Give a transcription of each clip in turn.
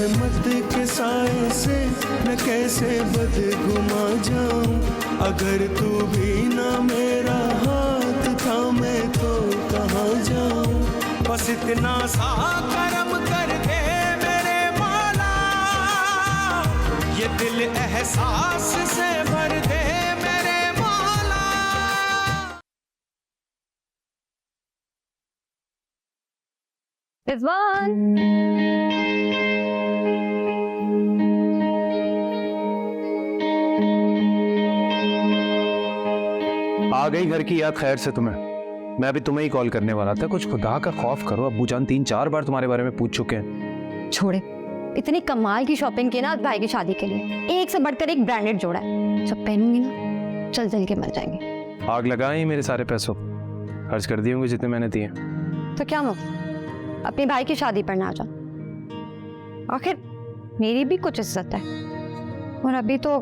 रहमत के साए से मैं कैसे बदगुमा जाऊं, अगर तू भी ना मेरा हाथ थामे तो कहाँ जाऊं। बस इतना सा करम कर दे मेरे मौला, ये दिल एहसास से भर दे मेरे मौला। रिजवान, आ गई घर की याद खैर से तुम्हें? मैं अभी तुम्हें ही कॉल करने वाला था। कुछ खुदा का खौफ करो, अब्बू जान 3-4 बार तुम्हारे बारे में पूछ चुके हैं। छोड़े, इतनी कमाल की शॉपिंग की ना आज भाई की शादी के लिए, एक से बढ़कर एक ब्रांडेड जोड़ा है। जब पहनूंगी ना चल चल के मर जाएंगे। आग लगाई मेरे सारे पैसों, खर्च कर दिए होंगे जितने मैंने दिए। तो क्या मैं अपने भाई की शादी पर ना जा, आखिर मेरी भी कुछ इज्जत है। और अभी तो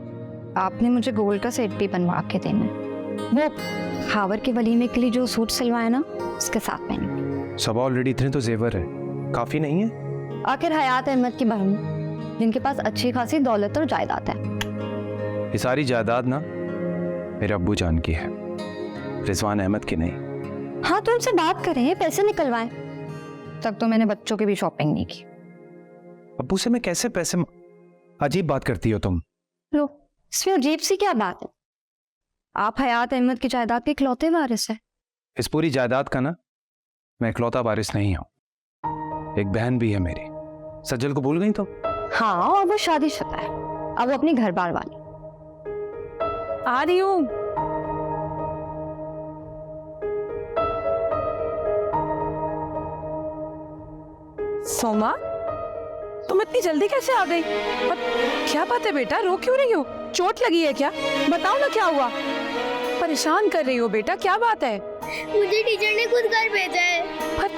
आपने मुझे गोल्ड का सेट भी बनवा के देना है, वो हावर के वलीमे के लिए जो सूट सिलवाया ना उसके साथ पहने। सब ऑलरेडी इतने तो जेवर है, काफी नहीं है? आखिर हयात अहमद की बहन जिनके पास अच्छी खासी दौलत और जायदाद है। ये सारी जायदाद ना मेरे अब्बू जान की है, रिजवान अहमद की नहीं। हाँ तो उनसे बात करें, पैसे निकलवाएं। तब तो मैंने बच्चों की भी शॉपिंग नहीं की। अब्बू से मैं कैसे पैसे? अजीब बात करती हो तुम। लो, इसमें अजीब सी क्या बात है? आप हयात अहमद की जायदाद के इकलौते वारिस है। इस पूरी जायदाद का ना मैं इकलौता वारिस नहीं हूं, एक बहन भी है मेरी। सज्जल को भूल गई तो? हाँ, और वो शादीशुदा है, अब वो अपनी घर बार वाली। आ रही हूं। सोमा, तुम इतनी जल्दी कैसे आ गई? और क्या बात है बेटा, रो क्यों रही हो? चोट लगी है क्या? बताओ ना क्या हुआ। परेशान कर रही हो बेटा, क्या बात है? मुझे टीचर ने खुद घर भेजा है। पर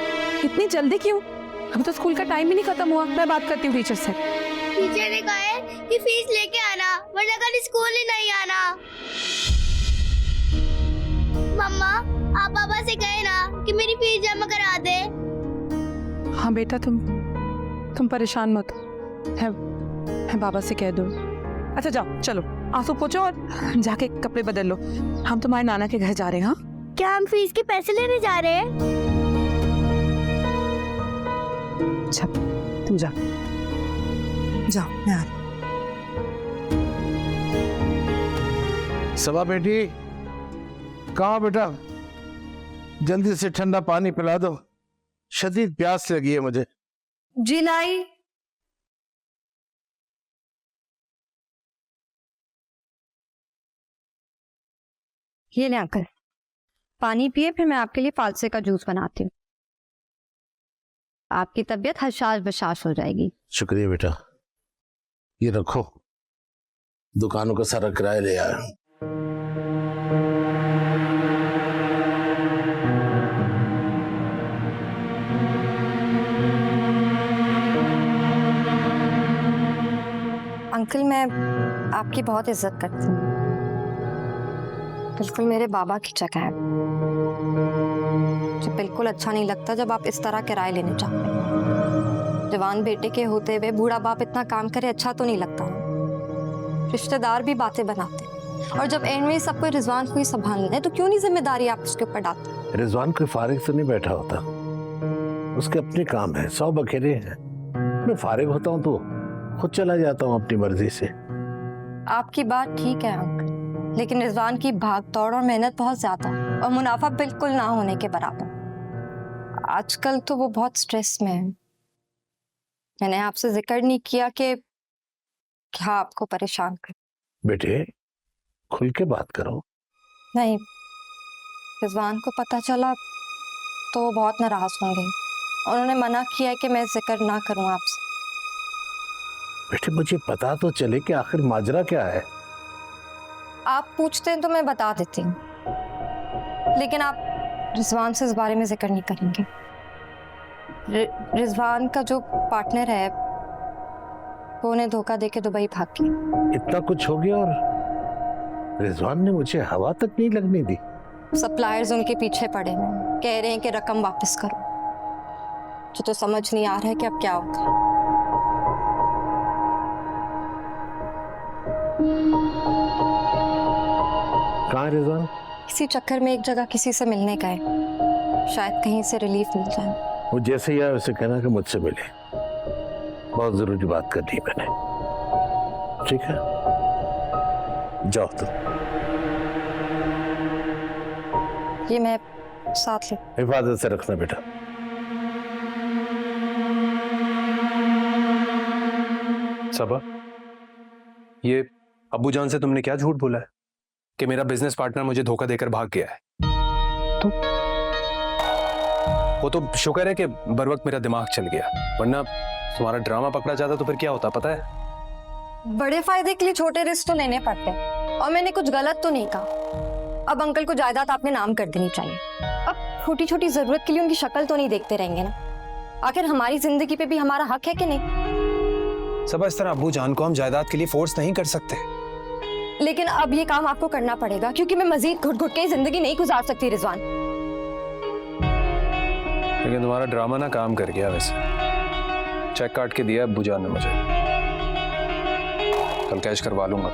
इतनी जल्दी क्यों? अभी तो स्कूल का टाइम ही नहीं खत्म हुआ। मैं बात करती हूँ टीचर से। टीचर ने कहा है कि फीस लेके आना, वरना कल स्कूल ही नहीं आना। मम्मा, आप पापा से कहे ना कि मेरी फीस जमा करा दे। हाँ बेटा, तुम परेशान मत हो, मैं बाबा से कह दूँ। अच्छा जाओ, चलो आंसू पोंछो और जाके कपड़े बदल लो। हम तुम्हारे नाना के घर जा रहे हैं। हाँ, क्या हम फीस के पैसे लेने जा रहे हैं? अच्छा तुम जाओ, मैं आ रही। सबा बेटी, कहाँ बेटा? जल्दी से ठंडा पानी पिला दो, शदीद प्यास लगी है मुझे। जी लाई। ये ले अंकल, पानी पिए, फिर मैं आपके लिए फालसे का जूस बनाती हूँ। आपकी तबीयत हशाश बशाश हो जाएगी। शुक्रिया बेटा, ये रखो, दुकानों का सारा किराया ले आया। अंकल, मैं आपकी बहुत इज्जत करती हूँ, बिल्कुल मेरे बाबा की जगह है। मुझे बिल्कुल अच्छा नहीं लगता जब आप इस तरह किराए लेने जाते हैं। जवान बेटे के होते हुए बूढ़ा बाप इतना काम करे, अच्छा तो नहीं लगता। रिश्तेदार भी बातें बनाते, और जब एंड में सब कोई रिजवान को ही संभालना है तो क्यों नहीं जिम्मेदारी आप उसके ऊपर डालते? रिजवान कोई फारिग से नहीं बैठा होता, उसके अपने काम है, 100 बखेरे हैं। मैं फारिग होता हूँ तो खुद चला जाता हूँ अपनी मर्जी से। आपकी बात ठीक है अंकल, लेकिन रिजवान की भाग दौड़ और मेहनत बहुत ज्यादा और मुनाफा बिल्कुल ना होने के बराबर। आजकल तो वो बहुत स्ट्रेस में है। मैंने आपसे जिक्र नहीं किया कि क्या आपको परेशान कर। बेटे, खुल के बात करो। नहीं, रिजवान को पता चला तो वो बहुत नाराज होंगे। उन्होंने मना किया है कि मैं जिक्र ना करूं आपसे। बेटे, मुझे पता तो चले कि आखिर माजरा क्या है। आप पूछते हैं तो मैं बता देती हूँ, लेकिन आप रिजवान से इस बारे में जिक्र नहीं करेंगे। रिजवान का जो पार्टनर है वो उन्हें धोखा देके दुबई भाग गया। इतना कुछ हो गया और रिजवान ने मुझे हवा तक नहीं लगने दी। सप्लायर्स उनके पीछे पड़े हैं, कह रहे हैं कि रकम वापस करो। तो समझ नहीं आ रहा है कि अब क्या होगा। कहाँ है रिजवान? इसी चक्कर में एक जगह किसी से मिलने का है, शायद कहीं से रिलीफ मिल जाए। वो जैसे ही आए उसे कहना कि मुझसे मिले, बहुत जरूरी बात करनी है मैंने। ठीक है, जाओ तुम। ये मैं साथ ले। हिफाजत से रखना बेटा। सबा, ये अब्बू जान से तुमने क्या झूठ बोला है कि मेरा बिजनेस पार्टनर मुझे धोखा देकर भाग गया है? तो वो तो शुक्र है कि बर वक्त मेरा दिमाग चल गया, वरना तुम्हारा ड्रामा पकड़ा जाता तो फिर क्या होता पता है? बड़े फायदे के लिए छोटे रिस्क तो लेने पड़ते हैं, और मैंने कुछ गलत तो नहीं कहा। अब अंकल को जायदाद आपने नाम कर देनी चाहिए। अब छोटी छोटी जरूरत के लिए उनकी शक्ल तो नहीं देखते रहेंगे ना, आखिर हमारी जिंदगी पे भी हमारा हक है कि नहीं? सबा, इस तरह अब्बू जान को हम जायदाद के लिए फोर्स नहीं कर सकते। लेकिन अब ये काम आपको करना पड़ेगा, क्योंकि मैं मजीद घुट घुट के जिंदगी नहीं गुजार सकती रिजवान। लेकिन तुम्हारा ड्रामा ना काम कर गया। वैसे चेक काट के दिया अब्बू जान ने मुझे, कल कैश करवा लूंगा।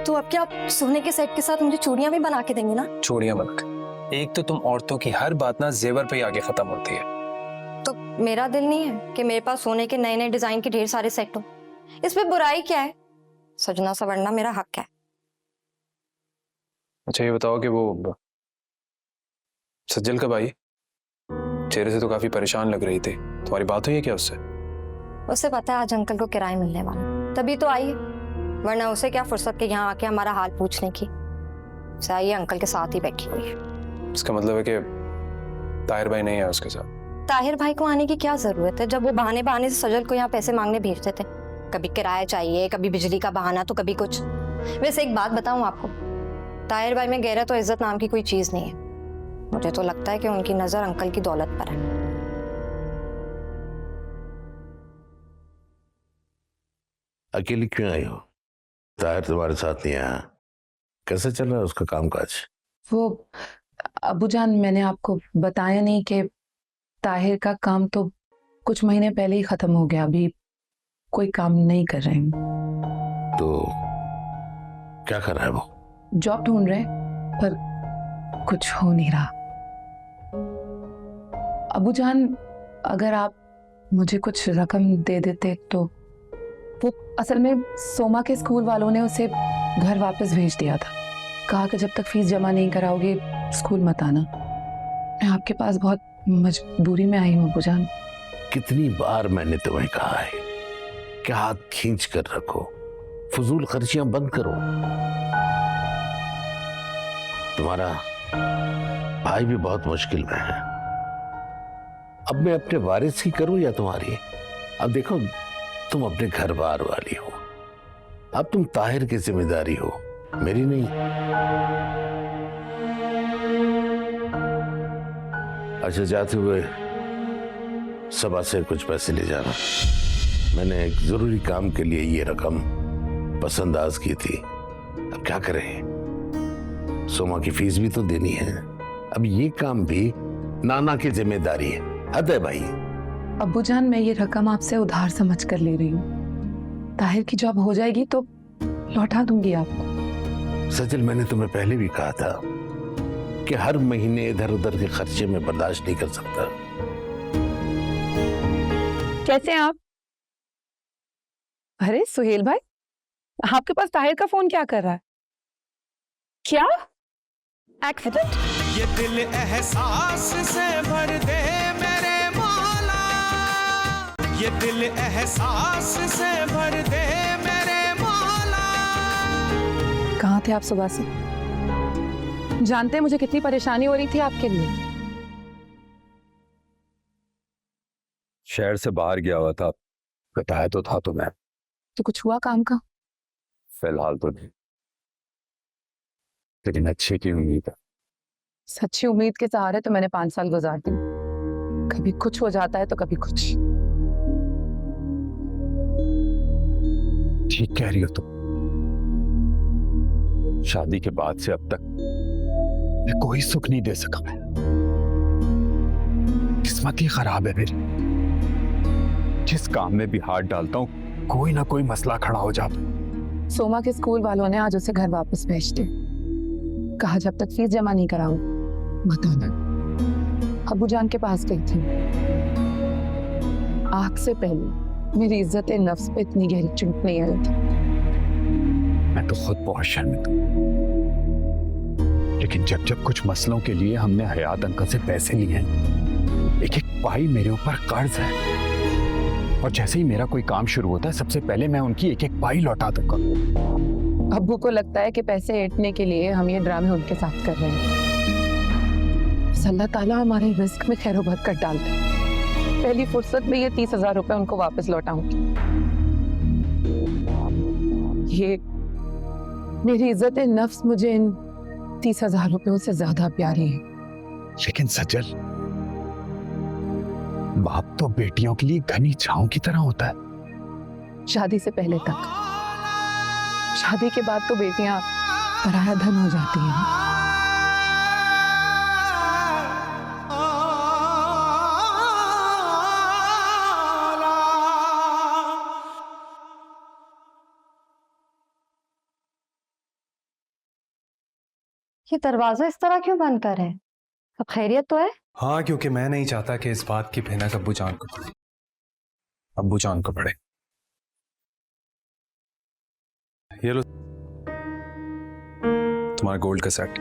तो अब क्या आप सोने के सेट के साथ मुझे चूड़ियां भी बना के देंगे ना? चूड़ियां बनकर? एक तो तुम औरतों की हर बात ना जेवर पे ही आगे खत्म होती है। तो मेरा दिल नहीं है कि मेरे पास सोने के नए नए डिजाइन के ढेर सारे सेट हो, इसमें बुराई क्या है? सजना सवरना मेरा हक है। अच्छा ये बताओ कि वो सज्जल कब आई? चेहरे से तो काफी परेशान लग रही थी, तुम्हारी बात हुई है क्या उससे? उसे पता है आज अंकल को किराया मिलने वाला, तभी तो आई है, वरना उसे क्या फुर्सत के यहाँ आके हमारा हाल पूछने की। उसे आई है, अंकल के साथ ही बैठी हुई है। इसका मतलब है कि ताहिर भाई नहीं है उसके साथ? ताहिर भाई को आने की क्या जरूरत है, जब वो बहाने बहाने से सजल को यहाँ पैसे मांगने भेजते थे। कभी किराया चाहिए, कभी बिजली का बहाना, तो कभी कुछ। वैसे एक बात बताऊं आपको, ताहिर भाई में गैरत और इज्जत नाम की कोई चीज नहीं है। मुझे तो लगता है कि उनकी नजर अंकल की दौलत पर है। अकेली क्यों आई हो? ताहिर तुम्हारे साथ नहीं आया? कैसे चल रहा है उसका कामकाज? वो अबू जान, मैंने आपको बताया नहीं कि ताहिर का काम तो कुछ महीने पहले ही खत्म हो गया, अभी कोई काम नहीं कर रहे हैं। तो क्या कर रहा है वो? जॉब ढूंढ रहे पर कुछ हो नहीं रहा। अबू जान, अगर आप मुझे कुछ रकम दे देते तो। वो असल में सोमा के स्कूल वालों ने उसे घर वापस भेज दिया था, कहा कि जब तक फीस जमा नहीं कराओगे स्कूल मत आना। मैं आपके पास बहुत मजबूरी में आई हूँ अबू जान। कितनी बार मैंने तुम्हें कहा है कि हाथ खींच कर रखो, फजूल खर्चियां बंद करो। तुम्हारा भाई भी बहुत मुश्किल में है। अब मैं अपने वारिस की करूं या तुम्हारी? अब देखो, तुम अपने घर बार वाली हो, अब तुम ताहिर की जिम्मेदारी हो, मेरी नहीं। अच्छा, जाते हुए सबा से कुछ पैसे ले जाना। मैंने एक जरूरी काम के लिए ये रकम पसंदाज की थी। अब क्या करें, सोमा की फीस भी तो देनी है। अब ये काम भी नाना की जिम्मेदारी है। हद है भाई। अब्बू जान, मैं ये रकम आपसे उधार समझ कर ले रही हूँ। ताहिर की जॉब हो जाएगी तो लौटा दूंगी आपको। सजल, मैंने तुम्हें पहले भी कहा था कि हर महीने इधर उधर के खर्चे में बर्दाश्त नहीं कर सकता। कैसे हैं आप? अरे सुहेल भाई, आपके पास ताहिर का फोन क्या कर रहा है? क्या एक्सीडेंट? ये दिल एहसास से भर दे मेरे मौला, ये दिल एहसास से भर दे मेरे मौला। कहाँ थे आप सुबह से? जानते हैं मुझे कितनी परेशानी हो रही थी आपके लिए। शहर से बाहर गया हुआ था, बताया तो था तुम्हें। तो कुछ हुआ काम का? फिलहाल तो नहीं, लेकिन अच्छे की उम्मीद है। सच्ची उम्मीद के सहारे तो मैंने 5 साल गुजार दी। कभी कुछ हो जाता है तो कभी कुछ। ठीक कह रही हो तुम। शादी के बाद से अब तक मैं कोई सुख नहीं दे सका। मैं किस्मत ही खराब है मेरी। जिस काम में भी हाथ डालता हूँ कोई ना कोई मसला खड़ा हो जाता। सोमा के स्कूल वालों ने आज उसे घर वापस भेज दिया। कहा जब तक फीस जमा नहीं कराऊं मत आना। अब्बू जान के पास गई थी। आग से पहले मेरी इज्जत नफ्स पे इतनी गहरी चोट नहीं आई थी। मैं तो खुद बहुत शर्मिंदा हूं, लेकिन जब जब कुछ मसलों के लिए हमने हयात अंकल से पैसे लिए हैं, एक एक पाई मेरे ऊपर कर्ज है, और जैसे ही मेरा कोई काम शुरू होता है सबसे पहले मैं उनकी एक एक पाई लौटा दूंगा। अब्बू को लगता है कि पैसे ऐंठने के लिए हम ये ड्रामे उनके साथ कर रहे हैं। बस अल्लाह ताला हमारे रिस्क में खैरो बरकत डालते हैं। पहली फुर्सत में ये 30,000 रुपए उनको वापस लौटाऊंगी। ये मेरी इज्जत नफ्स मुझे इन 30,000 रुपयों से ज्यादा प्यारी है। लेकिन सज्जल, बाप तो बेटियों के लिए घनी छांव की तरह होता है। शादी से पहले तक, शादी के बाद तो बेटियां पराया धन हो जाती हैं। ये दरवाजा इस तरह क्यों बंद कर रहे हैं? सब खैरियत तो है? हाँ, क्योंकि मैं नहीं चाहता कि इस बात की भनक अब्बू जान को पड़े। अब्बू जान को पड़े। ये लो तुम्हारा गोल्ड का सेट।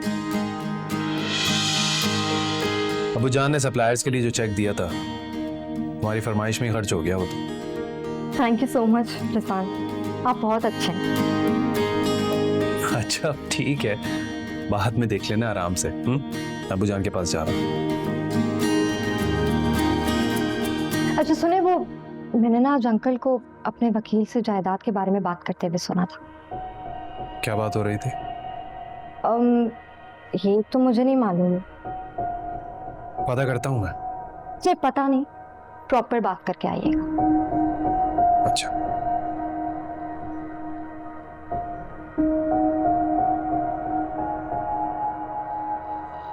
अब्बू जान ने सप्लायर्स के लिए जो चेक दिया था, तुम्हारी फरमाइश में ही खर्च हो गया वो तो। Thank you so much Rizwan, आप बहुत अच्छे हैं। अच्छा ठीक है, बाद में देख लेना आराम से। अब्बू जान के पास जा रहा हूँ। अच्छा सुने, वो मैंने ना आज अंकल को अपने वकील से जायदाद के बारे में बात करते हुए सुना था। क्या बात हो रही थी? ये तो मुझे नहीं मालूम। पता करता हूँ मैं। जी पता नहीं, प्रॉपर बात करके आइएगा। अच्छा।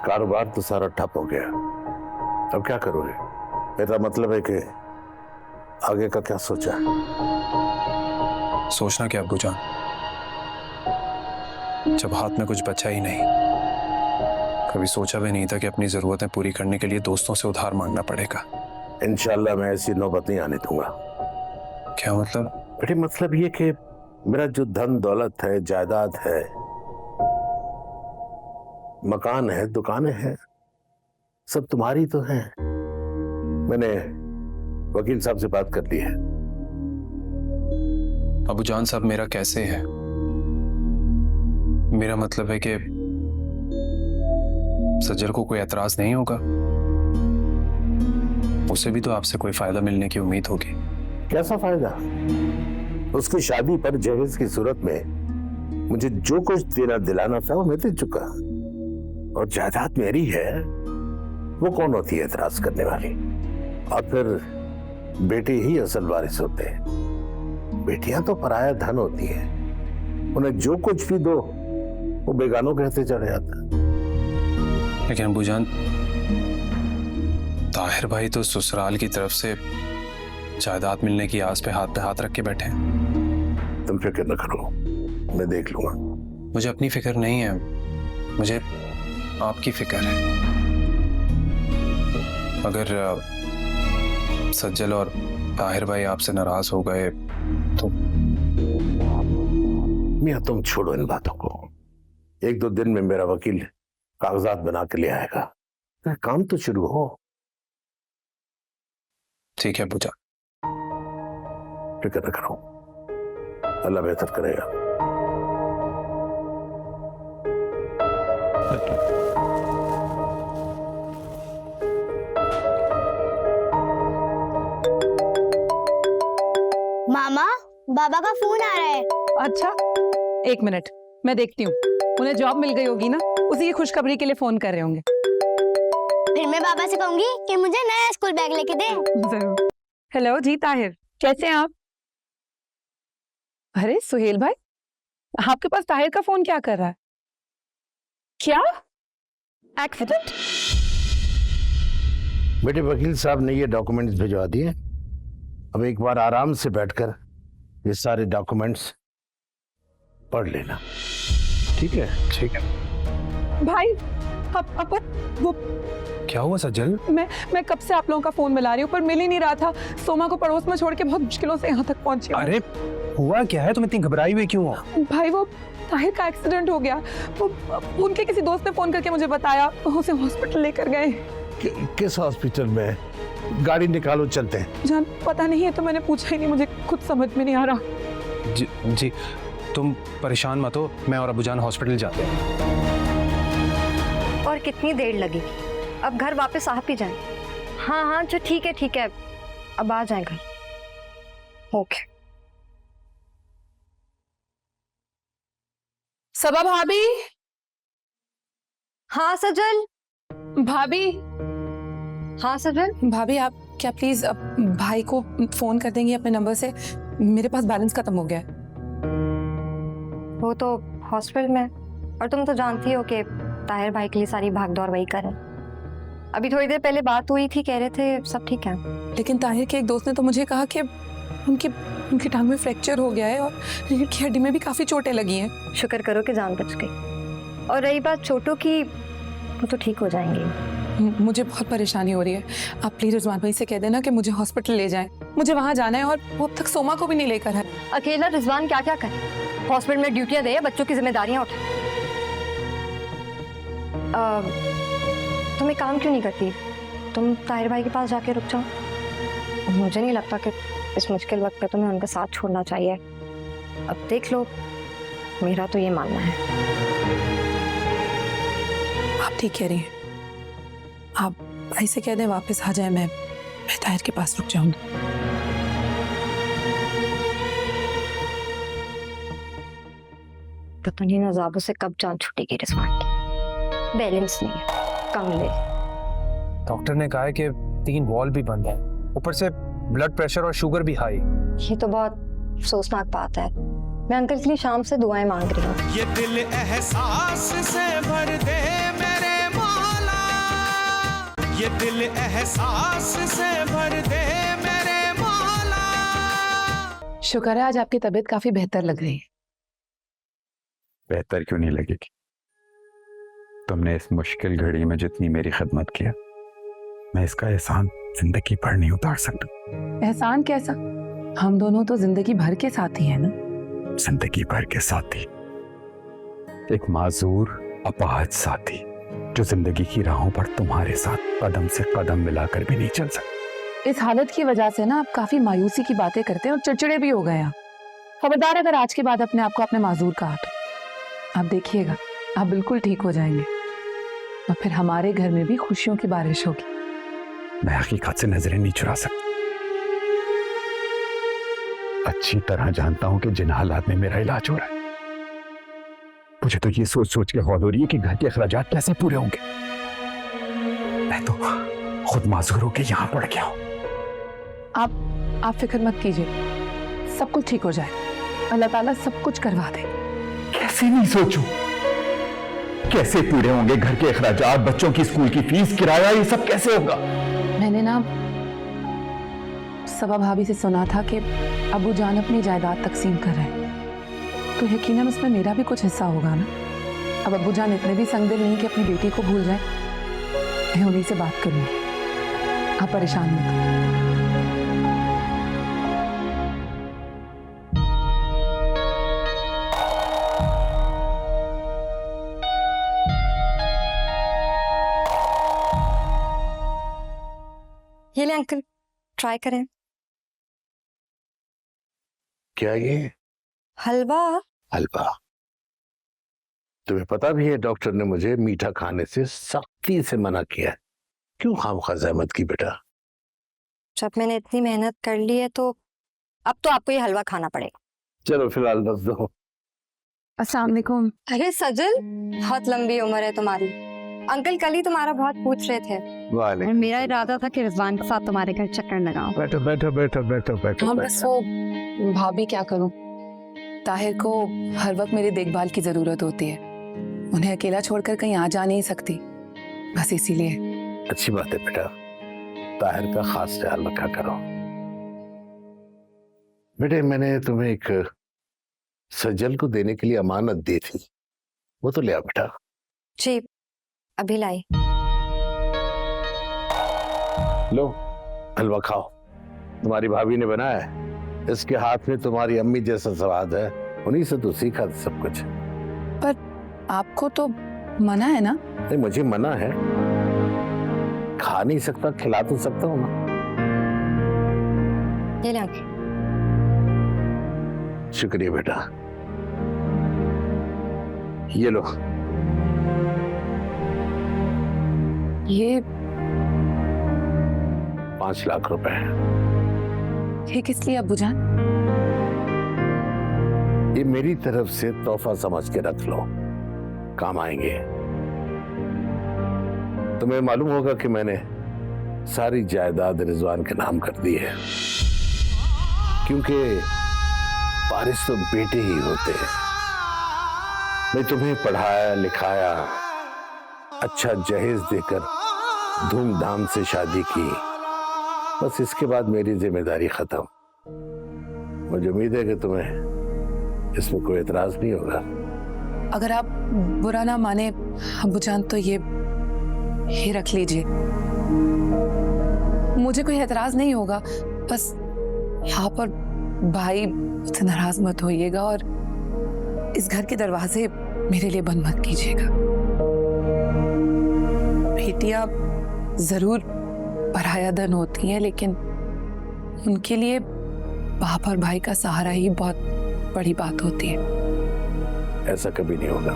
कारोबार तो सारा ठप हो गया, अब क्या करोगे? मेरा मतलब है कि आगे का क्या सोचा है? सोचना क्या अब्बू जान, जब हाथ में कुछ बचा ही नहीं। कभी सोचा भी नहीं था कि अपनी जरूरतें पूरी करने के लिए दोस्तों से उधार मांगना पड़ेगा। इंशाल्लाह मैं ऐसी नौबत नहीं आने दूंगा। क्या मतलब? बेटे मतलब ये कि मेरा जो धन दौलत है, जायदाद है, मकान है, दुकानें हैं, सब तुम्हारी तो है। मैंने वकील साहब से बात कर ली है। अब्बू जान साहब मेरा कैसे है? मेरा मतलब है कि सज्जर को कोई एतराज नहीं होगा। उसे भी तो आपसे कोई फायदा मिलने की उम्मीद होगी। कैसा फायदा? उसकी शादी पर जहेज की सूरत में मुझे जो कुछ देना दिलाना था वो मैं दे चुका, और जायदाद मेरी है, वो कौन होती है एतराज करने वाली? और फिर बेटे ही असल वारिस होते हैं। बेटियां तो पराया धन होती हैं, उन्हें जो कुछ भी दो वो बेगानों कहते चले जाता। लेकिन अब्बू जान, ताहिर भाई तो ससुराल की तरफ से जायदाद मिलने की आस पे हाथ रख के बैठे हैं। तुम फिक्र न करो, मैं देख लूंगा। मुझे अपनी फिक्र नहीं है, मुझे आपकी फिक्र है। अगर सज्जल और ताहिर भाई आपसे नाराज हो गए तो? मियां तुम छोड़ो इन बातों को। 1-2 दिन में मेरा वकील कागजात बना के ले आएगा, काम तो शुरू हो। ठीक है अब्बू जान, फिक्र न करो, अल्लाह बेहतर करेगा। मामा, बाबा का फोन आ रहा है। अच्छा 1 मिनट, मैं देखती हूँ। उन्हें जॉब मिल गई होगी ना, उसी की खुशखबरी के लिए फोन कर रहे होंगे। फिर मैं बाबा से कहूंगी कि मुझे नया स्कूल बैग लेके दे। जरूर। हेलो जी ताहिर, कैसे हैं आप? अरे सुहेल भाई, आपके पास ताहिर का फोन क्या कर रहा है? क्या एक्सीडेंट? बेटे वकील साहब ने ये डॉक्यूमेंट्स भिजवा दिए। अब एक बार आराम से बैठकर ये सारे डॉक्यूमेंट्स पढ़ लेना, ठीक है? ठीक है। भाई अब वो क्या हुआ सज्जल? मैं कब से आप लोगों का फोन मिला रही हूँ पर मिल ही नहीं रहा था। सोमा को पड़ोस में छोड़ के बहुत मुश्किलों से यहाँ तक पहुंची हूँ। अरे हुआ क्या है? तुम इतनी घबराई हुई क्यों हो? भाई वो ताहिर का एक्सीडेंट हो गया। वो उनके किसी दोस्त ने फोन करके मुझे बताया, उसे हॉस्पिटल लेकर गए। किस हॉस्पिटल में? गाड़ी निकालो, चलते हैं। जान पता नहीं है तो मैंने पूछा ही नहीं, मुझे खुद समझ में नहीं आ रहा। जी तुम परेशान मत हो, मैं और अबूजान हॉस्पिटल जाते हैं। और कितनी देर लगेगी? अब घर वापस आ भी जाए। हाँ जो ठीक है, अब आ जाए घर। ओके। सबा भाभी। हाँ सजल। भाभी। हाँ सजल। भाभी आप क्या प्लीज भाई को फोन कर देंगी अपने नंबर से? मेरे पास बैलेंस खत्म हो गया है। वो तो हॉस्पिटल में, और तुम तो जानती हो कि ताहिर भाई के लिए सारी भागदौड़ वही करे। अभी थोड़ी देर पहले बात हुई थी, कह रहे थे सब ठीक है। लेकिन ताहिर के एक दोस्त ने तो मुझे कहा कि उनकी टांग में फ्रैक्चर हो गया है और रीढ़ की हड्डी में भी काफी चोटें लगी हैं। शुक्र करो कि जान बच गई। और रही बात चोटों की, वो तो ठीक हो जाएंगी। मुझे बहुत परेशानी हो रही है। आप प्लीज रिजवान भाई से कह देना कि मुझे हॉस्पिटल ले जाएं। मुझे वहां जाना है और वो अब तक सोमा को भी नहीं लेकर है। अकेला रिजवान क्या क्या करे? हॉस्पिटल में ड्यूटियां दे, बच्चों की जिम्मेदारियां उठाए। तुम एक काम क्यों नहीं करती? तुम ताहिर भाई के पास जाके रुक जाओ। मुझे नहीं लगता कि इस मुश्किल वक्त पे तुम्हें उनका साथ छोड़ना चाहिए। अब देख लो, मेरा तो ये मानना है। आप ठीक कह रही हैं। आप भाई से कह दें वापस आ जाए, मैं ताहिर के पास रुक जाऊंगी। पता नहीं नजाबों से कब जान छूटेगी रिजवान की। बैलेंस नहीं है, कम ले। डॉक्टर ने कहा है कि 3 वॉल्व भी बंद है, ऊपर से ब्लड प्रेशर और शुगर भी हाई। ये तो बहुत अफसोसनाक बात है। मैं अंकल के लिए शाम से दुआएं मांग रही हूँ। ये दिल एहसास से भर दे मेरे मौला, ये दिल एहसास से भर दे मेरे मौला। शुक्र है आज आपकी तबीयत काफी बेहतर लग रही है। बेहतर क्यों नहीं लगेगी? तुमने इस मुश्किल घड़ी में जितनी मेरी खिदमत किया, मैं इसका एहसान जिंदगी भर नहीं उतार सकता। एहसान कैसा? हम दोनों तो जिंदगी भर के साथी हैं ना। जिंदगी भर के साथी, एक माजूर अपाहज साथी जो जिंदगी की राहों पर तुम्हारे साथ कदम से कदम मिलाकर भी नहीं चल सकता। इस हालत की वजह से ना आप काफी मायूसी की बातें करते हैं और चिड़चिड़े भी हो गए आप। खबरदार अगर आज के बाद अपने आप को अपने माजूर कहा तो आप देखिएगा आप बिल्कुल ठीक हो जाएंगे और फिर हमारे घर में भी खुशियों की बारिश होगी। मैं हकीकत से नजरें नहीं चुरा सकता। अच्छी तरह जानता हूं कि जिन हालात में मेरा इलाज हो रहा है, मुझे तो ये सोच सोच के हौल हो रही है कि घर के अखराजात कैसे पूरे होंगे। मैं तो खुद माजूर होकर यहां पड़ गया हूं। आप फिक्र मत कीजिए, सब कुछ ठीक हो जाए। अल्लाह ताला सब कुछ करवा दे। कैसे नहीं सोचूं? कैसे पूरे होंगे घर के अखराजात, बच्चों की स्कूल की फीस, किराया, ये सब कैसे होगा? मैंने ना सबा भाभी से सुना था कि अबू जान अपनी जायदाद तकसीम कर रहे हैं, तो यकीनन उसमें मेरा भी कुछ हिस्सा होगा ना। अब अबू जान इतने भी संगदिल नहीं कि अपनी बेटी को भूल जाए। मैं उन्हीं से बात करूंगी, आप परेशान मत हो। ये ले अंकल, ट्राई करें। क्या ये? हलवा। हलवा? तुम्हें पता भी है डॉक्टर ने मुझे मीठा खाने से सख्ती से मना किया है। क्यों खामखा ज़हमत की बेटा? जब मैंने इतनी मेहनत कर ली है तो अब तो आपको ये हलवा खाना पड़ेगा। चलो फिलहाल बस दो। अस्सलाम वालेकुम। अरे सजल, बहुत लंबी उम्र है तुम्हारी। अंकल कल ही तुम्हारा बहुत पूछ रहे थे वाले और मेरा इरादा था कि रिजवान के साथ तुम्हारे घर चक्कर लगाऊं। बैठो बैठो बैठो बैठो बैठो हाँ बस वो भाभी क्या करूं, ताहिर को हर वक्त मेरी देखभाल की जरूरत होती है। उन्हें अकेला छोड़कर कहीं आ जा नहीं सकती, बस इसीलिए। अच्छी बात है बेटा, ताहिर का खास ख्याल रखा करो। बेटे मैंने तुम्हें एक सज्जल को देने के लिए अमानत दी थी, वो तो ले आओ बेटा। जी अभी लाई। लो हलवा खाओ, तुम्हारी भाभी ने बनाया है, इसके हाथ में तुम्हारी अम्मी जैसा स्वाद है, उन्हीं से तो सीखा था सब कुछ। आपको तो मना है ना? नहीं मुझे मना है, खा नहीं सकता, खिला तो सकता हूँ ना। ये ले अंकल। शुक्रिया बेटा, ये लो। ये 5 लाख रुपए। ये किस लिए अब्बू जान? ये मेरी तरफ से तोहफा समझ के रख लो, काम आएंगे। तुम्हें मालूम होगा कि मैंने सारी जायदाद रिजवान के नाम कर दी है, क्योंकि वारिस तो बेटे ही होते हैं। मैं तुम्हें पढ़ाया लिखाया, अच्छा जहेज देकर धूमधाम से शादी की, बस इसके बाद मेरी जिम्मेदारी खत्म। मुझे उम्मीद है कि तुम्हें इसमें कोई एतराज नहीं होगा। अगर आप बुरा ना माने अब्बू जान तो ये रख लीजिए, मुझे कोई एतराज नहीं होगा। बस यहाँ पर भाई मुझसे नाराज मत होइएगा और इस घर के दरवाजे मेरे लिए बंद मत कीजिएगा। बेटियां जरूर पराया धन होती हैं, लेकिन उनके लिए बाप और भाई का सहारा ही बहुत बड़ी बात होती है। ऐसा कभी नहीं होगा।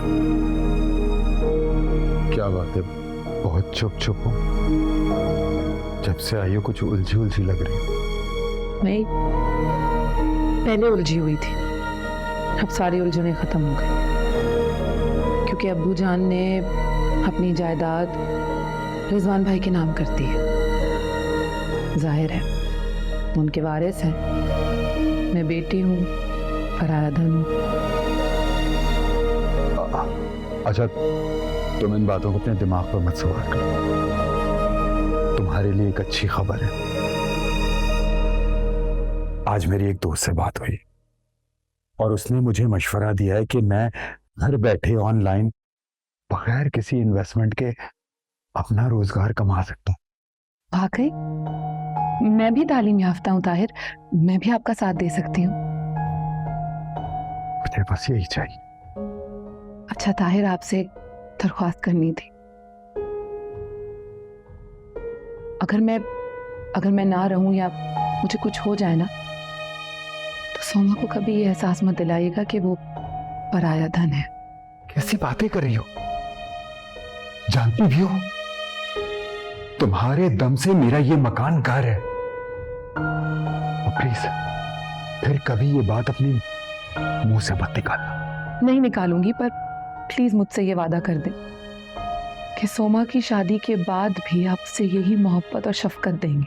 क्या बात है, बहुत चुप हो। जब से आई हो कुछ उलझी उलझी लग रही है। नहीं, पहले उलझी हुई थी, अब सारी उलझने खत्म हो गई, क्योंकि अब्बू जान ने अपनी जायदाद रिजवान भाई के नाम कर दी है। जाहिर है उनके वारिस हैं, मैं बेटी हूँ, पराया धन हूँ। अच्छा, तुम इन बातों को अपने दिमाग पर मत सवार करो। तुम्हारे लिए एक अच्छी खबर है। आज मेरी एक दोस्त से बात हुई और उसने मुझे मशवरा दिया है कि मैं घर बैठे ऑनलाइन बगैर किसी इन्वेस्टमेंट के अपना रोजगार कमा सकता हूँ। वाकई मैं भी तालीम याफ्ता हूँ ताहिर, मैं भी आपका साथ दे सकती हूँ। मुझे बस यही चाहिए। अच्छा ताहिर, आपसे एक दरख्वास्त करनी थी। अगर मैं ना रहूं या मुझे कुछ हो जाए ना, तो सोमा को कभी ये एहसास मत दिलाइएगा कि वो पराया धन है। कैसी बातें कर रही हो? जानती भी हो तुम्हारे दम से मेरा ये मकान घर है। प्लीज फिर कभी ये बात अपनी मुंह से मत निकालना। नहीं निकालूंगी, पर प्लीज मुझसे ये वादा कर दें कि सोमा की शादी के बाद भी आपसे यही मोहब्बत और शफकत देंगे,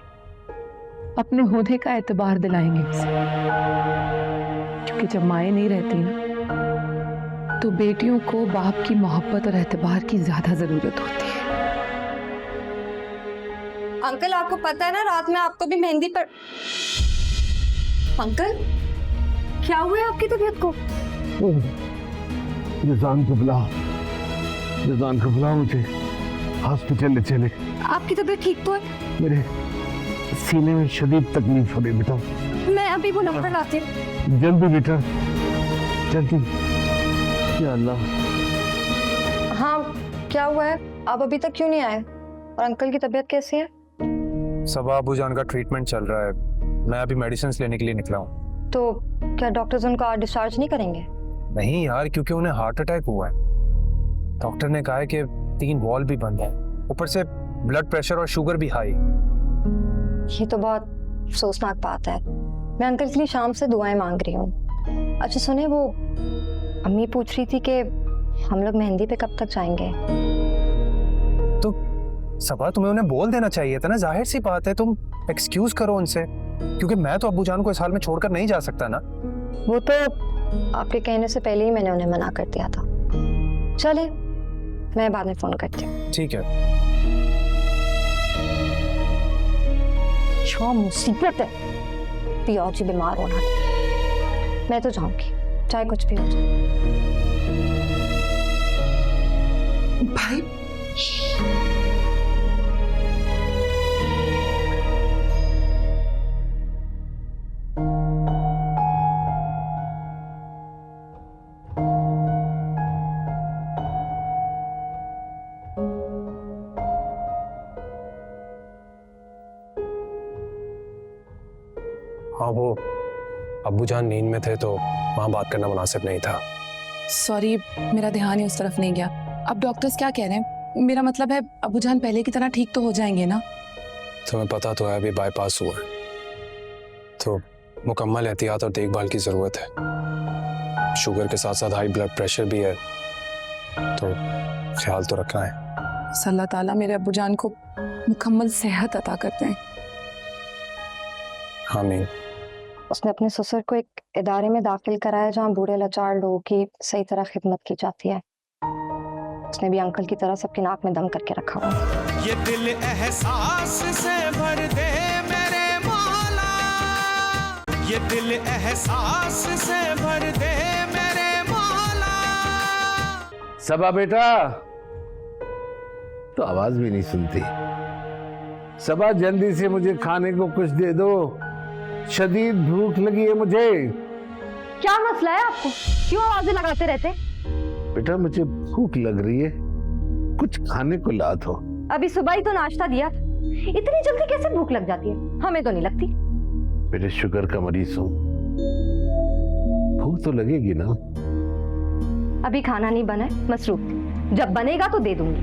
अपने होने का एतबार दिलाएंगे उसे। क्योंकि जब माएँ नहीं रहती ना, तो बेटियों को बाप की मोहब्बत और एतबार की ज्यादा जरूरत होती है। अंकल आपको पता है ना, रात में आपको भी मेहंदी पर। अंकल क्या हुआ है आपकी तबीयत को? रिजवान को बुला, मुझे हॉस्पिटल ले चले। आपकी तबीयत ठीक तो है? मेरे सीने में शदीद तकलीफ हो रही बेटा। मैं अभी वो नंबर लाती हूँ। जल्दी बेटा, जल्दी। या अल्लाह। हाँ क्या हुआ है? आप अभी तक क्यों नहीं आए? और अंकल की तबीयत कैसी है? सब अबू जान का ट्रीटमेंट चल रहा है, मैं अभी मेडिसिन लेने के लिए निकला हूँ। तो क्या डॉक्टर्स उनको आज डिस्चार्ज नहीं करेंगे? नहीं यार, क्योंकि उन्हें हार्ट अटैक हुआ है। डॉक्टर ने कहा है कि 3 वॉल भी बंद है, ऊपर से ब्लड प्रेशर और शुगर भी हाई। ये तो बहुत अफसोसनाक बात है। मैं अंकल के लिए शाम से दुआएं मांग रही हूँ। अच्छा सुने, वो अम्मी पूछ रही थी कि हम लोग मेहंदी पे कब तक जाएंगे। तो सबा तुम्हें उन्हें बोल देना चाहिए था ना, जाहिर सी बात है। तुम एक्सक्यूज करो उनसे, क्योंकि मैं तो अब्बू जान को इस हाल में छोड़कर नहीं जा सकता ना। वो तो आपके कहने से पहले ही मैंने उन्हें मना कर दिया था। चले, मैं बाद में फोन करती हूँ। ठीक है। क्या मुसीबत है, पिया जी बीमार होना था। मैं तो जाऊंगी, चाहे कुछ भी हो जाए। भाई हाँ, वो अब्बू जान नींद में थे तो वहाँ बात करना मुनासिब नहीं था। सॉरी, मेरा ध्यान ही उस तरफ नहीं गया। अब डॉक्टर्स क्या कह रहे हैं? मेरा मतलब है अबू जान पहले की तरह ठीक तो हो जाएंगे ना? तुम्हें पता तो है अभी बाईपास हुआ है, तो मुकम्मल एहतियात और देखभाल की ज़रूरत है। शुगर के साथ साथ हाई ब्लड प्रेशर भी है, तो ख्याल तो रखना है। अल्लाह ताला मेरे अबू जान को मुकम्मल सेहत अता करते हैं। आमीन। उसने अपने ससुर को एक इदारे में दाखिल कराया जहाँ बूढ़े लाचार लोगों की सही तरह खिदमत की जाती है। उसने भी अंकल की तरह सबकी नाक में दम करके रखा हुआ। ये दिल एहसास से भर दे मेरे मौला, ये दिल एहसास से भर दे मेरे मौला। सबा बेटा, तो आवाज भी नहीं सुनती। सबा जल्दी से मुझे खाने को कुछ दे दो, शदीद भूख लगी है मुझे। क्या मसला है आपको? क्यों आवाजें लगाते रहते? बेटा मुझे भूख लग रही है, कुछ खाने को ला दो। अभी सुबह ही तो नाश्ता दिया, इतनी जल्दी कैसे भूख लग जाती है? हमें तो नहीं लगती। मेरे शुगर का मरीज हूँ, भूख तो लगेगी ना। अभी खाना नहीं बना है, मसरूफ थी। जब बनेगा तो दे दूंगी।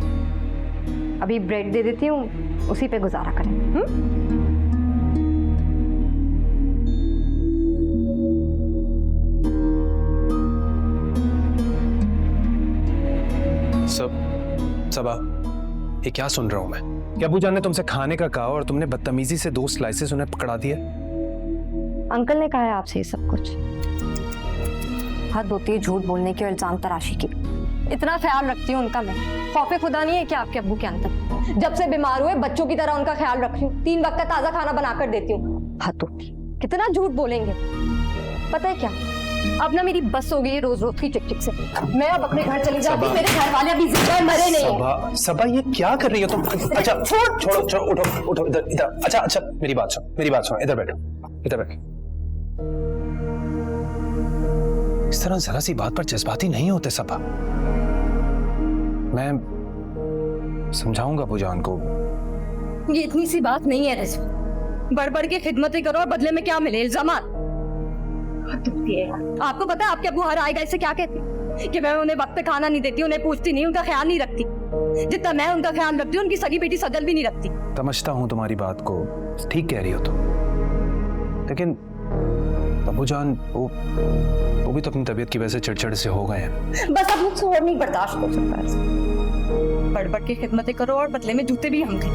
अभी ब्रेड दे देती हूँ, उसी पे गुजारा करें। सबा, ये क्या सुन रहा हूं मैं? क्या अबू जान ने तुमसे खाने का कहा और तुमने बदतमीजी से 2 स्लाइसेस उन्हें पकड़ा दिए? अंकल ने कहा है आपसे ये सब कुछ। हद होती है झूठ बोलने की और इल्जाम तराशी की। इतना ख्याल रखती हूँ उनका मैं। खौफे खुदा नहीं है कि आपके अब्बू के अंदर? जब से बीमार हुए बच्चों की तरह उनका ख्याल रखती हूँ, 3 वक्त का ताजा खाना बनाकर देती हूँ। हद होती, कितना झूठ बोलेंगे। पता है क्या, अब ना मेरी बस हो गई है रोज रोज की चिक-चिक से। मैं अब अपने घर चली जाती हूँ। मेरे घर वाले अभी जिंदा मरे नहीं हैं। सबा ये क्या कर रही हो तुम? अच्छा छोड़ो, उठो इधर। अच्छा मेरी बात सुनो, इधर बैठो। इस तरह जरा सी बात पर जज्बाती नहीं होते सबा। मैं समझाऊंगा अबू जान को। ये इतनी सी बात नहीं है रिजवी। बढ़ के खिदमतें करो और बदले में क्या मिले? इल्जामात। आपको पता है आपके अब्बू हर आएगा इससे क्या कहते हैं? कि मैं उन्हें वक्त पे खाना नहीं देती, उन्हें पूछती नहीं, उनका ख्याल नहीं रखती। जितना मैं उनका ख्याल रखती हूँ, उनकी सगी बेटी सजल भी नहीं रखती। समझता हूँ तुम्हारी बात को, ठीक कह रही हो तुम, लेकिन अबू जान वो भी तो अपनी तबीयत की वजह से चिड़चिड़ से हो गए हैं। बस अब मुझसे और नहीं बर्दाश्त हो सकता है। बढ़ के खिदमतें करो और बदले में जूते भी हम खाएं।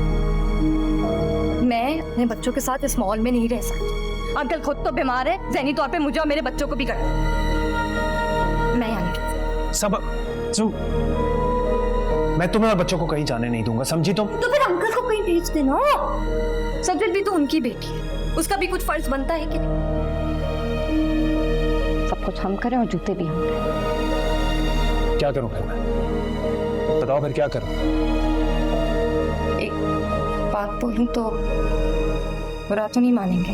मैं अपने बच्चों के साथ इस माहौल में नहीं रह सकती। अंकल खुद तो बीमार है, ज़हनी तौर पे मुझे और मेरे बच्चों को भी करता। मैं यहाँ नहीं। सब मैं तुम्हें और बच्चों को कहीं जाने नहीं दूंगा, समझी तुम? तो फिर अंकल को कहीं भेज देना। सजल भी तो उनकी बेटी है, उसका भी कुछ फर्ज बनता है कि नहीं? सब कुछ हम करें और जूते भी हम करें। क्या करूं फिर मैं? बताओ फिर क्या करूं? एक बात बोलूं तो बुरा तो नहीं मानेंगे?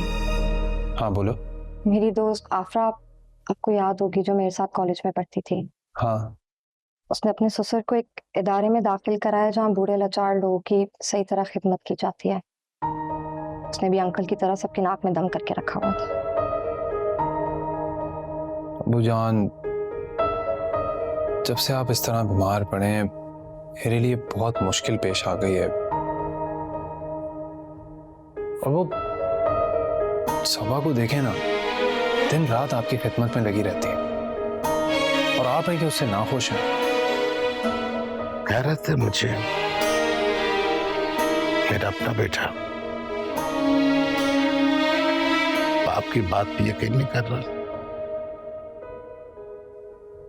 हाँ बोलो। मेरी दोस्त आफरा, आपको याद होगी, जो मेरे साथ कॉलेज में पढ़ती थी। हाँ। उसने अपने ससुर को एक इदारे में दाखिल कराया जहाँ बूढ़े लाचार लोगों की सही तरह खिदमत की जाती है। उसने भी अंकल की तरह सबकी नाक में दम करके रखा हुआ था। अबू जान, जब से आप इस तरह बीमार पड़े हैं, मेरे लिए बहुत मुश्किल पेश आ गई है। और वो सबा को देखें ना, दिन रात आपकी खिदमत में लगी रहती है, और आप हैं कि उससे नाखुश हैं। कह रहे थे मुझे मेरा अपना बेटा, बाप की बात भी यकीन नहीं कर रहा।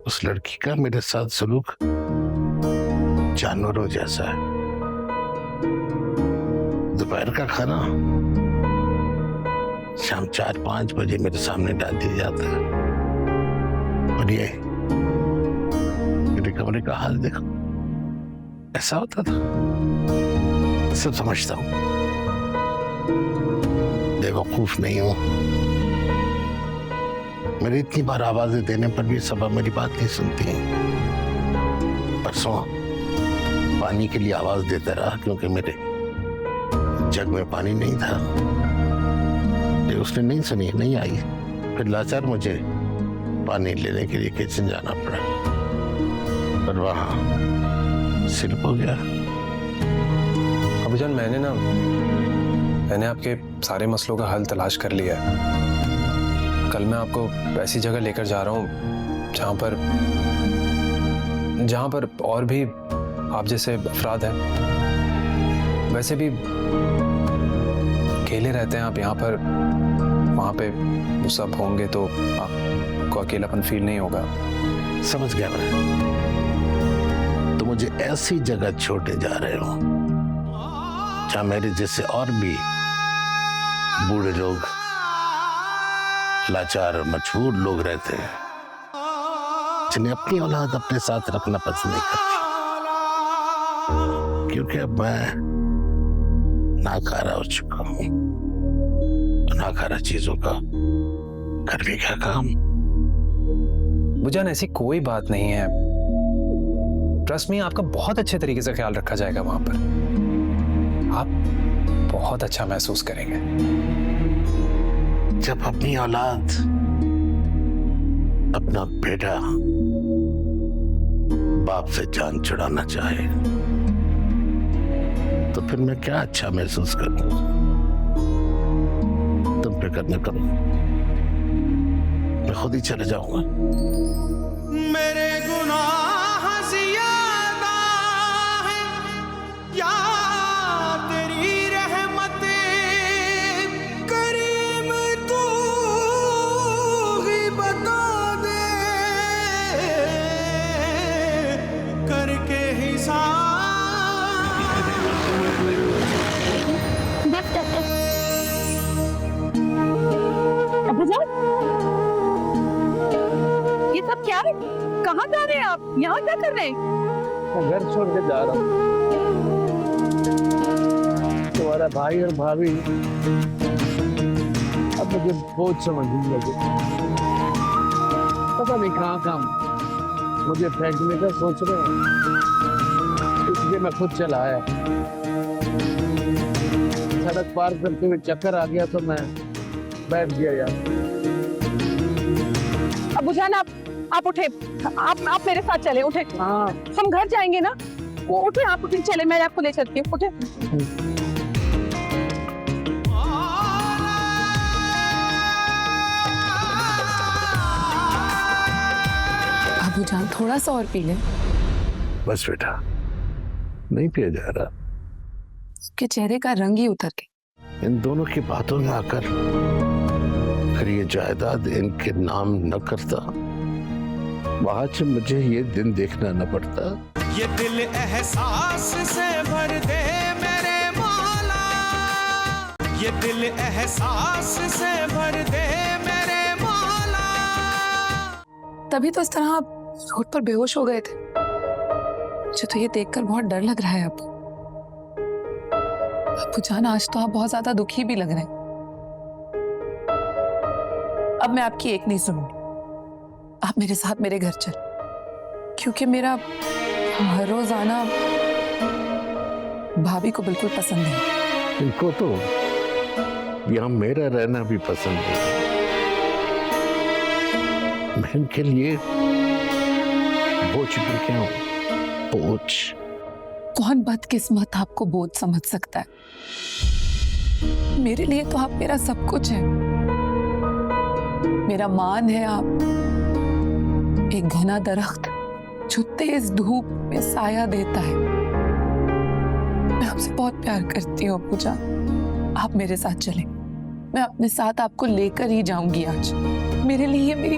उस लड़की का मेरे साथ सलूक जानवरों जैसा है। दोपहर का खाना शाम 4-5 बजे मेरे सामने डाल दिया जाता है, और ये मेरे कमरे का हाल देखो, ऐसा होता था। सब समझता हूँ, बेवकूफ नहीं हूं। मेरी इतनी बार आवाजें देने पर भी सबा मेरी बात नहीं सुनती है। परसों पानी के लिए आवाज देता रहा क्योंकि मेरे जग में पानी नहीं था। ये उसने नहीं सुनी, नहीं आई। फिर लाचार मुझे पानी लेने के लिए किचन जाना पड़ा, पर वहां स्लिप हो गया। अबूजान, मैंने आपके सारे मसलों का हल तलाश कर लिया है। कल मैं आपको ऐसी जगह लेकर जा रहा हूँ जहाँ पर और भी आप जैसे अफराद हैं। वैसे भी अकेले रहते हैं आप यहाँ पर, वहाँ पे वो सब होंगे तो आपको अकेलापन फील नहीं होगा। समझ गया मैं। तो मुझे ऐसी जगह छोड़ने जा रहे हो जहाँ मेरे जैसे और भी बूढ़े लोग, लाचार और मजबूर लोग रहते हैं, जिन्हें अपनी औलाद अपने साथ रखना पसंद नहीं करती। क्योंकि अब मैं नाकारा हो चुका हूं। नाकारा चीजों का कर भी क्या काम। अबूजान, ऐसी कोई बात नहीं है। ट्रस्ट में आपका बहुत अच्छे तरीके से ख्याल रखा जाएगा। वहां पर आप बहुत अच्छा महसूस करेंगे। जब अपनी औलाद, अपना बेटा बाप से जान छुड़ाना चाहे तो फिर मैं क्या अच्छा महसूस करूं। तुम फिक्र न करो, मैं खुद ही चले जाऊंगा। मेरे गुनाह ज़्यादा है या तेरी रहमत करीम, तू ही बता दे करके हिसाब। अबूजान, ये सब क्या है? कहाँ जा रहे हैं आप? यहाँ क्या कर रहे हैं? मैं घर छोड़ के जा रहा हूँ। तुम्हारा भाई और भाभी अब मुझे बोझ समझने लगे। पता नहीं कहाँ मुझे फेंकने का सोच रहे हैं, इसलिए मैं खुद चला आया। सड़क पार करते हुए चक्कर आ गया तो मैं बैठ गया यार। अबूजान, आप उठे। आप मेरे साथ चले। उठे। हाँ, हम घर जाएंगे ना। वो उठे, आप उठे, चले, मैं आपको ले चलती हूँ। उठे। अबूजान, थोड़ा सा और पी ले। बस बेटा, नहीं पिया जा रहा। उसके चेहरे का रंग ही उतर गया। इन दोनों की बातों में आकर अगर ये जायदाद इनके नाम न करता, आज मुझे ये दिन देखना न पड़ता। ये दिल एहसास से भर दे मेरे मौला, ये दिल एहसास से भर दे मेरे मौला। तभी तो इस तरह आप रोड पर बेहोश हो गए थे। मुझे तो ये देखकर बहुत डर लग रहा है अब। अबूजान, आज तो आप बहुत ज्यादा दुखी भी लग रहे हैं। अब मैं आपकी एक नहीं सुनूंगी। आप मेरे साथ मेरे घर चल, क्योंकि मेरा हर रोज आना भाभी को बिल्कुल पसंद नहीं। इनको तो यहाँ मेरा रहना भी पसंद है। मैं इनके लिए बोझ भी क्या हूँ, बोझ। कौन बदकिस्मत आपको बोझ समझ सकता है? मेरे लिए तो आप मेरा सब कुछ है। मेरा मान है आप, एक घना दरख्त जो तेज धूप में साया देता है। मैं आपसे बहुत प्यार करती हूँ अबूजान। आप मेरे साथ चलें। मैं अपने साथ आपको लेकर ही जाऊंगी आज। मेरे लिए मेरी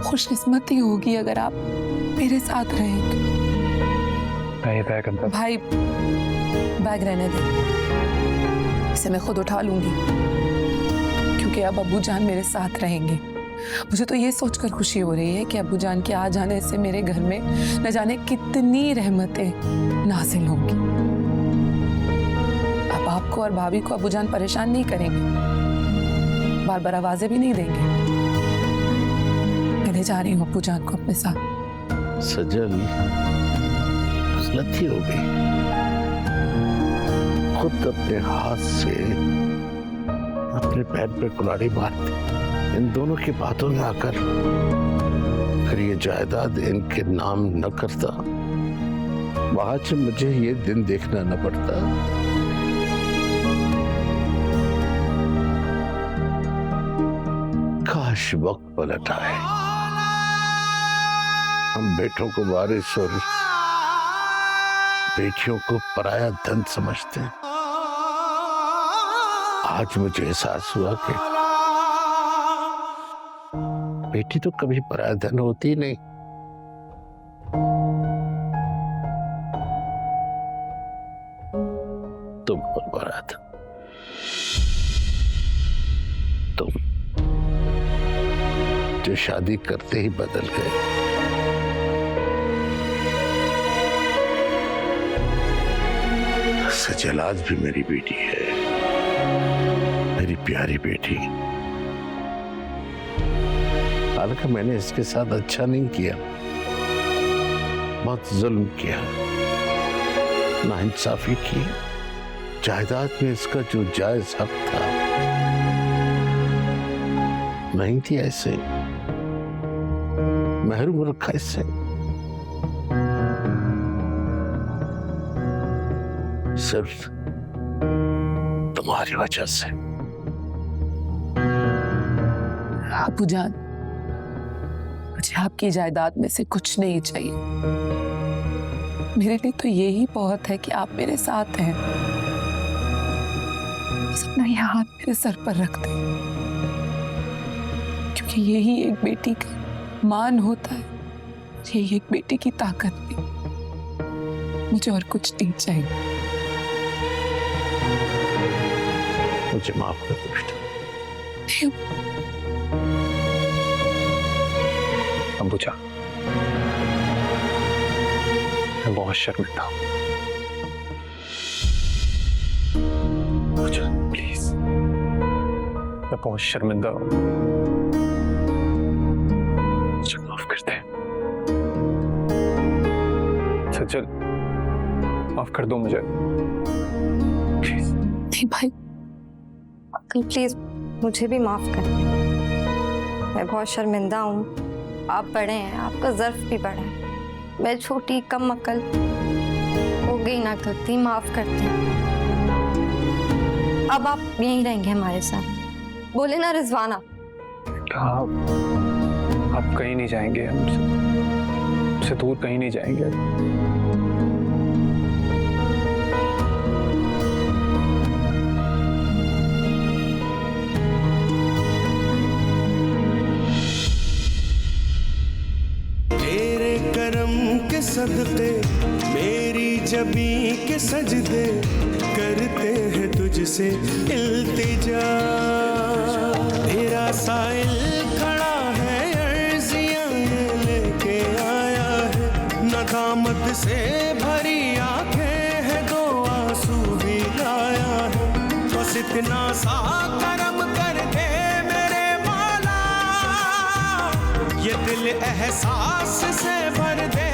खुशकिस्मती होगी अगर आप मेरे साथ रहेंगे। भाई, बैग रहने दे, इसे मैं खुद उठा लूंगी, क्योंकि अब अबूजान मेरे साथ रहेंगे। मुझे तो ये सोचकर खुशी हो रही है कि अब्बू जान के आ जाने से मेरे घर में न जाने कितनी रहमतें नाज़िल होंगी। अब आपको और भाभी को अब्बू जान परेशान नहीं करेंगे, बार बार आवाजें भी नहीं देंगे। मैं ले जा रही हूँ अब्बू जान को अपने साथ। सजल, गलती हो गई। खुद अपने हाथ से अपने पैर पे कुल्हाड़ी मारती। इन दोनों की बातों में आकर अगर ये जायदाद इनके नाम न करता, आज मुझे ये दिन देखना न पड़ता। काश वक्त पलट आए, हम बेटों को वारिस और बेटियों को पराया धन समझते हैं। आज मुझे एहसास हुआ कि बेटी तो कभी पराया धन होती नहीं। तुम पराया था, तुम जो शादी करते ही बदल गए। सजल आज भी मेरी बेटी है, मेरी प्यारी बेटी। हालांकि मैंने इसके साथ अच्छा नहीं किया, बहुत जुल्म किया, नाइंसाफी की। जायदाद में इसका जो जायज हक था नहीं थी, ऐसे महरूम रखा इससे। सिर्फ तुम्हारी वजह से। अब्बू जान, मुझे आपकी जायदाद में से कुछ नहीं चाहिए। मेरे लिए तो यही बहुत है कि आप मेरे साथ हैं। बस अपना ये हाथ मेरे सर पर रख दें, क्योंकि यही एक बेटी का मान होता है, यही एक बेटी की ताकत भी। मुझे और कुछ नहीं चाहिए। मुझे माफ कर दो बेटा। अब्बू जान, मैं बहुत शर्मिंदा हूँ। अब्बू जान प्लीज, मैं बहुत शर्मिंदा हूँ, मुझे माफ कर दे। सजल, माफ कर दो मुझे प्लीज। नहीं भाई, अंकल प्लीज मुझे भी माफ कर। मैं बहुत शर्मिंदा हूँ। आप बड़े हैं, आपका ज़र्फ भी बड़ा है। मैं छोटी कम अकल हो गई ना गलती, माफ करते हैं। अब आप यहीं रहेंगे हमारे साथ। बोले ना रिजवाना। आप कहीं नहीं जाएंगे, हमसे दूर कहीं नहीं जाएंगे। सदके मेरी जबी के सजदे करते हैं तुझसे इल्तिजा। तेरा साइल खड़ा है, अर्जियां लेके आया है। नदामत से भरी आंखें हैं, दो आंसू भी लाया है। बस इतना सा करम कर दे मेरे मौला, ये दिल एहसास से भर दे।